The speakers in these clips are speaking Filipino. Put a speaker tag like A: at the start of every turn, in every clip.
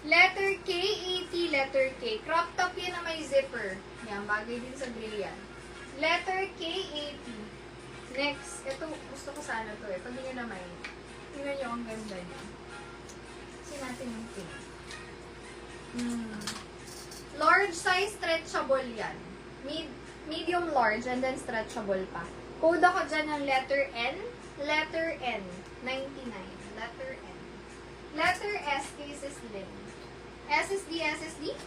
A: Letter K, 80, letter K. Crop top yan na may zipper. Yan, bagay din sa grill yan. Letter K, 80. Next, ito, gusto ko sana to eh. Pag nyo naman, tingnan nyo ang ganda niya. Kasi natin yung pink. Large size, stretchable yan. Medium large, and then stretchable pa. Code ako dyan ng letter N. Letter N, 99. Letter N. Letter S, cases Lin. SSD,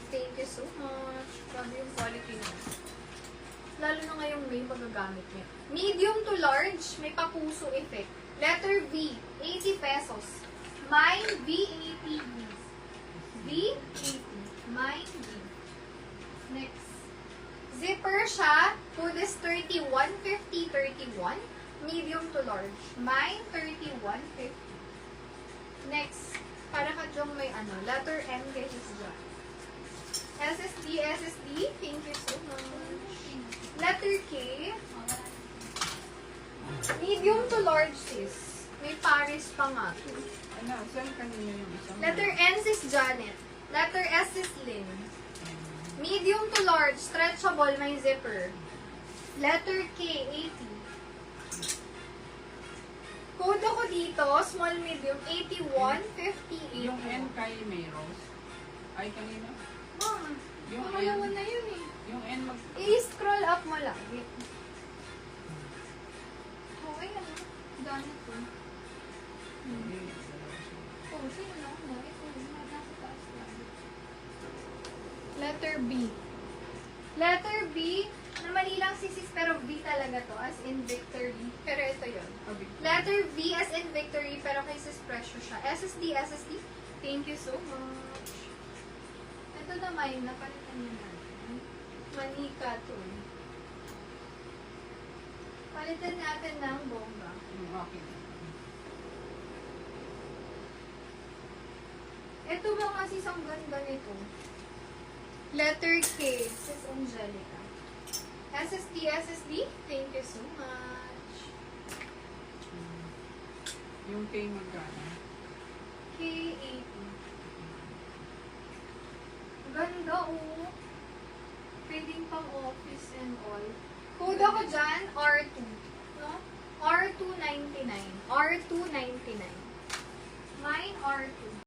A: thank you so much. Grabe yung quality na. Lalo na ngayong May magagamit niya. Medium to large, may papuso effect. Letter V, 80 pesos. Mine, V, 80. V, 80. Mine, V. Next. Zipper siya. To this 31, 50, 31. Medium to large. Mine, 31, 50. Next. Para ka dyong may ano. Letter M, guys, is dyan. SSD, thank you so much. Letter K. Medium to large, sis. May Paris pa nga.
B: Ano, saan kanina yung isang?
A: Letter N, sis Janet. Letter S, sis Lynn. Medium to large, stretchable, may zipper. Letter K, 80. Code ako dito, small, medium, 81, 58.
B: Yung N kay Mayros. Ay, kanina.
A: Mama,
B: Yung
A: makalawan
B: N.
A: na yun eh.
B: Yung N mag...
A: I-scroll up mo lang. Okay, ano? Done ito. Oh, sino na ako? Ito, nasa taas lang. Letter B. Letter B, na mali lang si sis, pero V talaga to, as in victory. Pero ito yun. Letter V as in victory, pero kay sis pressure siya. SSD, thank you so much. Ito naman, napalitan niyo natin. Manika to. Palitan natin ng bomba.
B: Yung akin.
A: Ito ba kasi isang ganda nito? Letter K, sis Angelica. SSD, thank you so much.
B: Yung K magkano?
A: K80. Ganda oh. Pwedeng pang office and all. Code ako dyan, R2. No? R299. R299. Mine, R2.